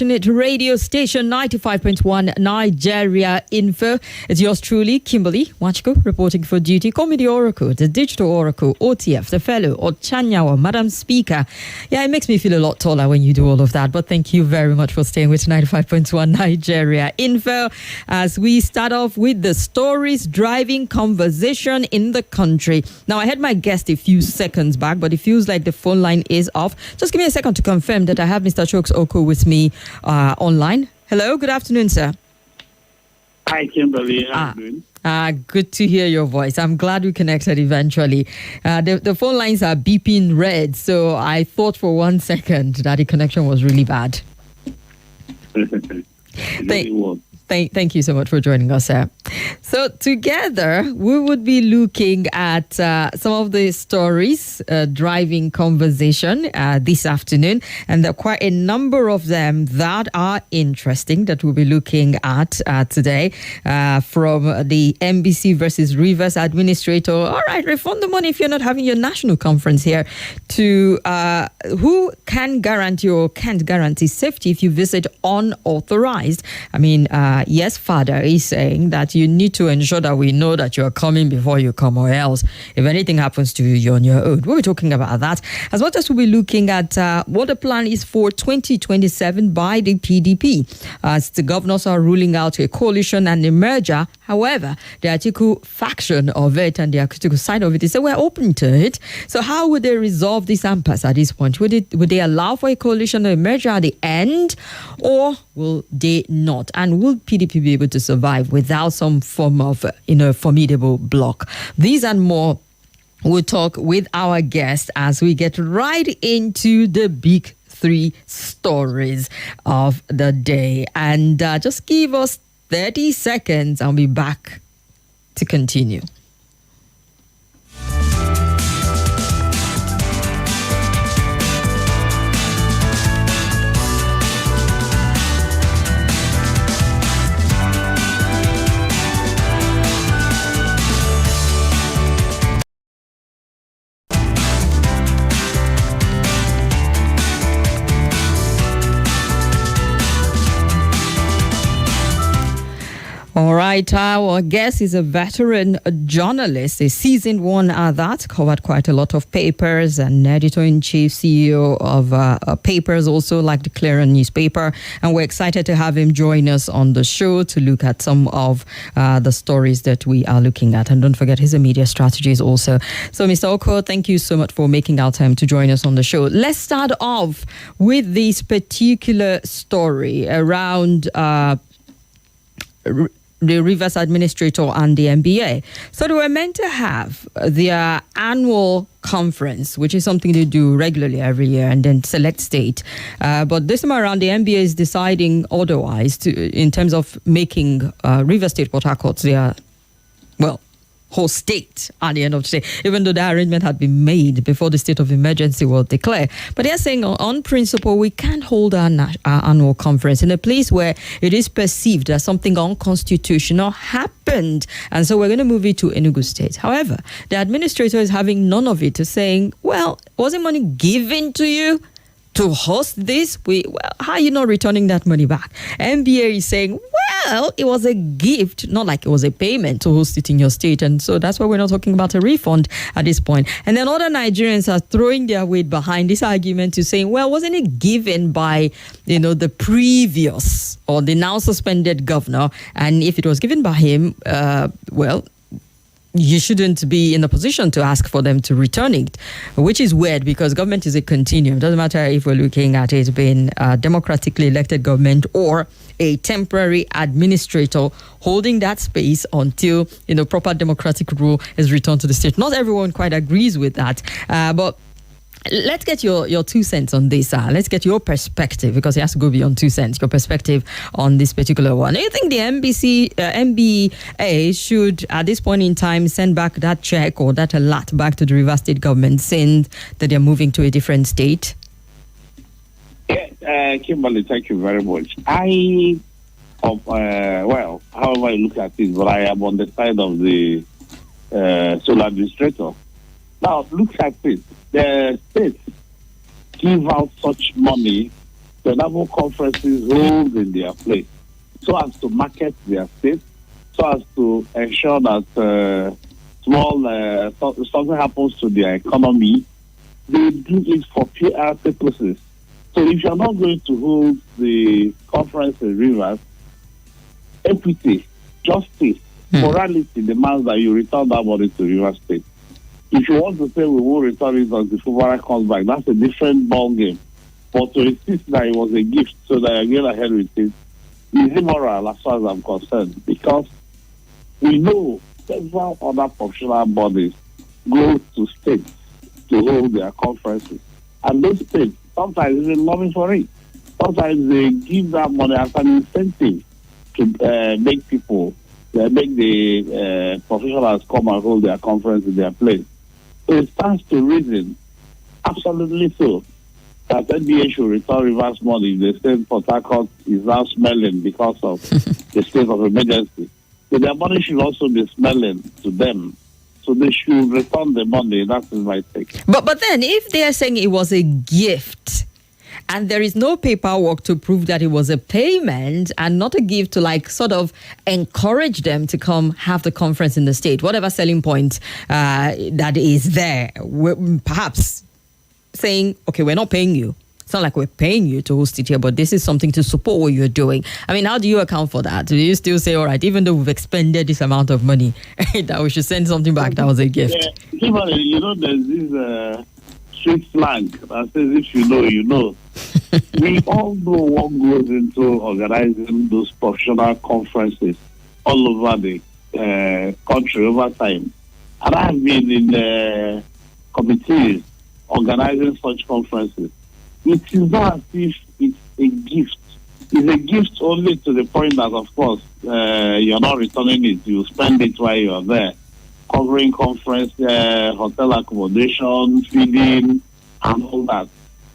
Radio station 95.1 Nigeria Info. It's yours truly, Kimberly Wachko, reporting for duty. Call me the Oracle, the Digital Oracle, OTF, the Fellow, Ochanyawa, Madam Speaker. Yeah, it makes me feel a lot taller when you do all of that. But thank you very much for staying with 95.1 Nigeria Info as we start off with the stories driving conversation in the country. Now, I had my guest a few seconds back, but it feels like the phone line is off. Just give me a second to confirm that I have Mr. Chokes Oko with me online. Hello, good afternoon, sir. Hi, Kimberly. How are you doing? Good to hear your voice. I'm glad we connected eventually. The phone lines are beeping red, so I thought for 1 second that the connection was really bad. Thank you so much for joining us, sir. So together, we would be looking at some of the stories driving conversation this afternoon. And there are quite a number of them that are interesting that we'll be looking at today from the NBC versus Rivers administrator. All right, refund the money if you're not having your national conference here, to who can guarantee or can't guarantee safety if you visit unauthorized. I mean, yes, Father is saying that you need to ensure that we know that you're coming before you come, or else if anything happens to you, you're on your own. We'll be talking about that, as well as we'll be looking at what the plan is for 2027 by the PDP, as the governors are ruling out a coalition and a merger. However, the Atiku faction of it and the Atiku side of it is that we're open to it. So how would they resolve this impasse at this point? Would they allow for a coalition or a merger at the end, or will they not? And will PDP be able to survive without some form of, formidable bloc? These and more we'll talk with our guest as we get right into the big three stories of the day. And just give us 30 seconds. I'll be back to continue. All right, our guest is a veteran journalist, a seasoned one at that, covered quite a lot of papers, and editor-in-chief, CEO of papers, also like the Clarion newspaper. And we're excited to have him join us on the show to look at some of the stories that we are looking at. And don't forget his media strategies also. So, Mr. Oko, thank you so much for making our time to join us on the show. Let's start off with this particular story around the Rivers administrator and the NBA. So they were meant to have their annual conference, which is something they do regularly every year, and then select state. But this time around, the NBA is deciding otherwise in terms of making Rivers State, Port Harcourt their, whole state at the end of the day, even though the arrangement had been made before the state of emergency was declared. But they're saying on principle, we can't hold our annual conference in a place where it is perceived that something unconstitutional happened. And so we're going to move it to Enugu State. However, the administrator is having none of it, saying, well, wasn't money given to you to host this? How are you not returning that money back? NBA is saying, well, it was a gift, not like it was a payment to host it in your state. And so that's why we're not talking about a refund at this point. And then other Nigerians are throwing their weight behind this argument to saying, well, wasn't it given by, the previous or the now suspended governor? And if it was given by him, you shouldn't be in a position to ask for them to return it, which is weird because government is a continuum. It doesn't matter if we're looking at it being a democratically elected government or a temporary administrator holding that space until, proper democratic rule is returned to the state. Not everyone quite agrees with that, but let's get your 2 cents on this. Let's get your perspective, because it has to go beyond 2 cents. Your perspective on this particular one. Do you think the NBA should, at this point in time, send back that check or that alert back to the Rivers State government, saying that they're moving to a different state? Kimberly, thank you very much. However I look at this, but I am on the side of the sole administrator. Now, look at this. The states give out such money the naval conferences hold in their place, so as to market their state, so as to ensure that something happens to their economy. They do it for PR purposes. So if you're not going to hold the conference in Rivers, equity, justice, morality demands that you return that money to Rivers State. If you want to say we will return it until Fubara comes back, that's a different ballgame. But to insist that it was a gift so that I get ahead with it is immoral as far as I'm concerned, because we know several other professional bodies go to states to hold their conferences. And those states sometimes even lobby for it. Sometimes they give that money as an incentive to make the professionals come and hold their conference in their place. So it stands to reason, absolutely so, that NBA should return Rivers money. The state Port Harcourt is now smelling because of the state of emergency. So their money should also be smelling to them. So they should return the money. That is my take. But then, if they are saying it was a gift, and there is no paperwork to prove that it was a payment and not a gift to like sort of encourage them to come have the conference in the state, whatever selling point that is there, perhaps saying, okay, we're not paying you. It's not like we're paying you to host it here, but this is something to support what you're doing. I mean, how do you account for that? Do you still say, all right, even though we've expended this amount of money, that we should send something back that was a gift? Kimberly, you know, there's this street slang that says, if you know, you know. We all know what goes into organizing those professional conferences all over the country over time. And I have been in committees organizing such conferences. It is not as if it's a gift. It's a gift only to the point that, of course, you're not returning it. You spend it while you're there, covering conference, hotel accommodation, feeding, and all that.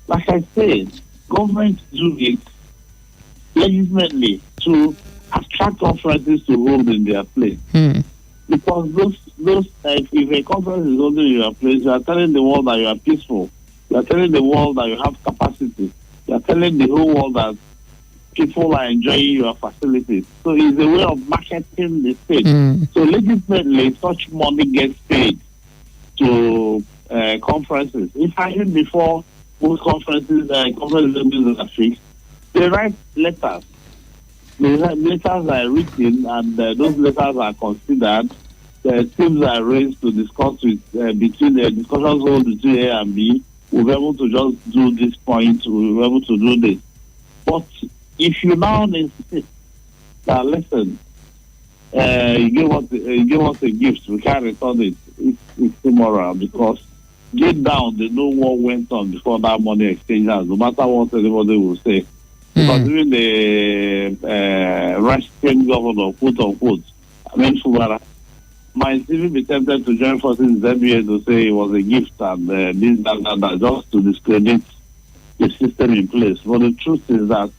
Like I said, governments do it legitimately to attract conferences to hold in their place. Because those if a conference is holding in your place, you are telling the world that you are peaceful. You are telling the world that you have capacity. You are telling the whole world that people are enjoying your facilities. So it's a way of marketing the state. So legitimately, such money gets paid to conferences. In fact, even before most conferences are fixed, they write letters. The letters are written, and those letters are considered. Teams are raised to discuss with between the discussions hold between A and B. We'll be able to just do this point. We'll be able to do this. But if you now insist that, listen, you give us a gift, we can't return it. It's immoral, because deep down they know what went on before that money exchange, no matter what anybody will say. Because even the Russian governor, quote unquote, Fubara, might even be tempted to join forces in NBA to say it was a gift and this, that, just to discredit the system in place. But the truth is that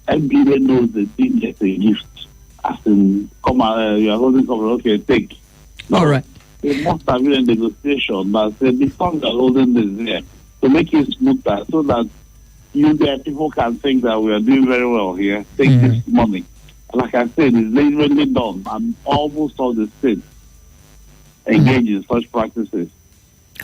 NBA knows they didn't get a gift. As in, come on, you are holding something, okay, take. No, all right. It must have been a negotiation that said the funds are holding this there to make it smoother so that people can think that we are doing very well here. Take this money. Like I said, it's legally done, and almost all the states engage in such practices.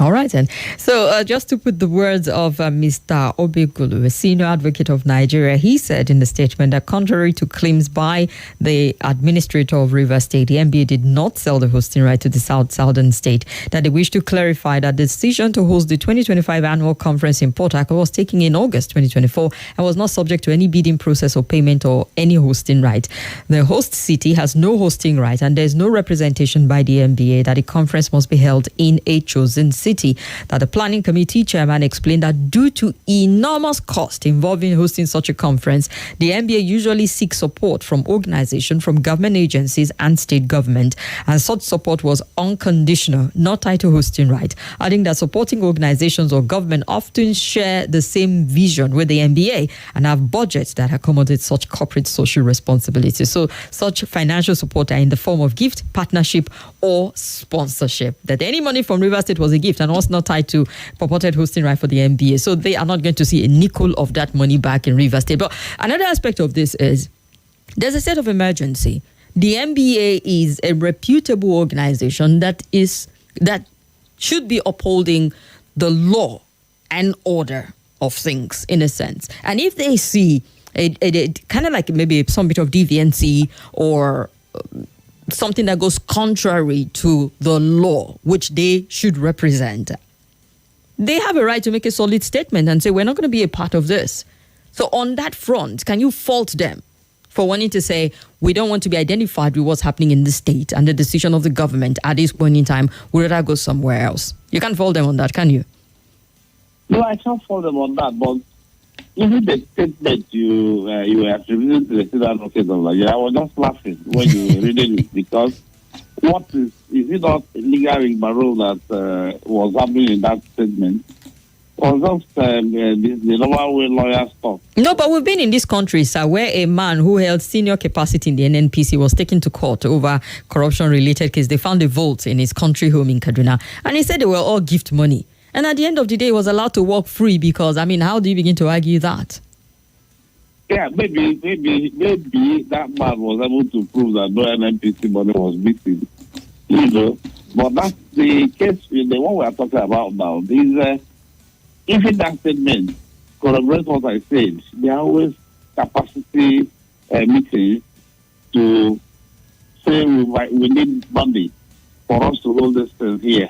All right, then. So just to put the words of Mr. Obegulu, a senior advocate of Nigeria, he said in the statement that contrary to claims by the administrator of Rivers State, the NBA did not sell the hosting right to the southern state, that they wish to clarify that the decision to host the 2025 annual conference in Port Harcourt was taken in August 2024 and was not subject to any bidding process or payment or any hosting right. The host city has no hosting right, and there's no representation by the NBA that the conference must be held in a chosen city. That the planning committee chairman explained that due to enormous cost involving hosting such a conference, the NBA usually seeks support from organizations, from government agencies and state government, and such support was unconditional, not tied to hosting right, adding that supporting organizations or government often share the same vision with the NBA and have budgets that accommodate such corporate social responsibilities. So such financial support are in the form of gift, partnership or sponsorship. That any money from Rivers State was a gift gift and was not tied to purported hosting right for the NBA. So they are not going to see a nickel of that money back in Rivers State. But another aspect of this is there's a state of emergency. The NBA is a reputable organization that should be upholding the law and order of things, in a sense. And if they see a kind of like maybe some bit of deviancy or something that goes contrary to the law, which they should represent, they have a right to make a solid statement and say, we're not going to be a part of this. So on that front, can you fault them for wanting to say, we don't want to be identified with what's happening in the state and the decision of the government at this point in time, we'd rather go somewhere else? You can't fault them on that, can you? No, I can't fault them on that, but even the statement you were attributing to the state advocate of Nigeria, I was just laughing when you were reading it, because what is it not legal rigmarole that was happening in that statement? Or just the normal way lawyers talk? No, but we've been in this country, sir, where a man who held senior capacity in the NNPC was taken to court over corruption-related case. They found a vault in his country home in Kaduna, and he said they were all gift money. And at the end of the day, he was allowed to walk free because, I mean, how do you begin to argue that? Yeah, maybe that man was able to prove that no NNPC money was missing, But that's the case, the one we are talking about now. Is if in that statement corroborates what I said, there are always capacity meetings to say we need money for us to hold this thing here.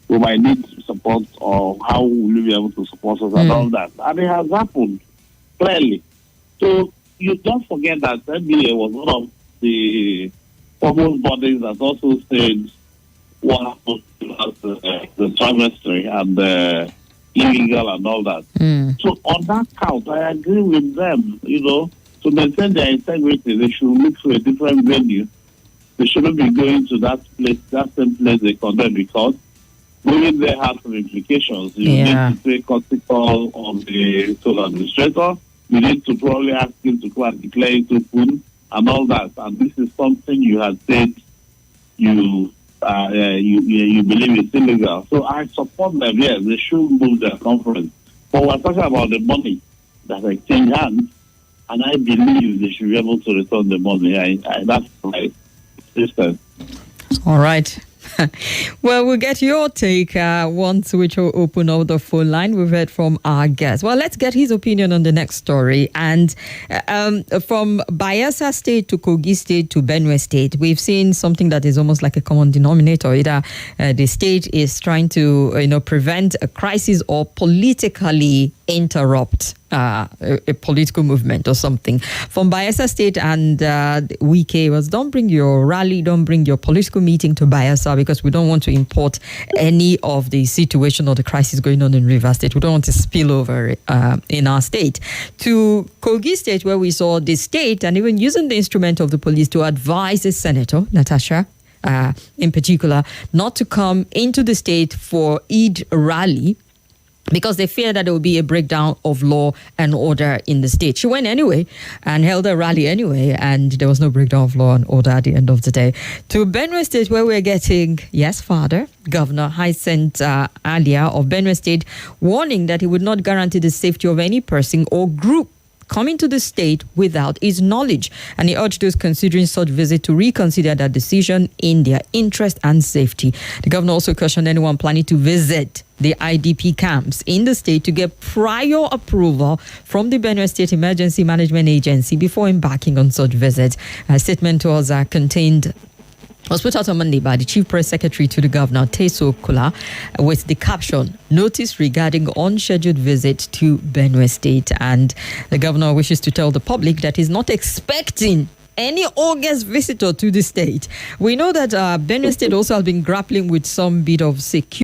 We might need support, or how will we be able to support us and all that. And it has happened clearly. So you don't forget that NBA was one of the foremost bodies that also said what happened to us, the trimester and illegal and all that. So on that count, I agree with them, to maintain their integrity, they should look for a different venue. They shouldn't be going to that same place they condemn, because maybe they have some implications. You need to pay courtesy call on the sole administrator. You need to probably ask him to go and declare it open and all that. And this is something you had said you believe is illegal. So I support them. Yes, they should move their conference. But we're talking about the money that exchange hands, and I believe they should be able to return the money. That's my system. All right. Well, we'll get your take once we will open up the phone line. We've heard from our guest. Well, let's get his opinion on the next story. And from Bayelsa State to Kogi State to Benue State, we've seen something that is almost like a common denominator. Either the state is trying to, prevent a crisis or politically interrupt a political movement or something. From Bayelsa State and Wike was, don't bring your rally, don't bring your political meeting to Bayelsa, because we don't want to import any of the situation or the crisis going on in Rivers State. We don't want to spill over in our state. To Kogi State, where we saw the state and even using the instrument of the police to advise the senator, Natasha, in particular, not to come into the state for Eid rally, because they fear that there will be a breakdown of law and order in the state. She went anyway and held a rally anyway, and there was no breakdown of law and order at the end of the day. To Benue State, where we're getting, yes, Father, Governor Hyacinth Alia of Benue State, warning that he would not guarantee the safety of any person or group coming to the state without his knowledge. And he urged those considering such visit to reconsider that decision in their interest and safety. The governor also cautioned anyone planning to visit the IDP camps in the state to get prior approval from the Benue State Emergency Management Agency before embarking on such visits. A statement was put out on Monday by the Chief Press Secretary to the Governor, Teso Kula, with the caption, "Notice regarding unscheduled visit to Benue State." And the Governor wishes to tell the public that he's not expecting any August visitor to the state. We know that Benue State also has been grappling with some bit of security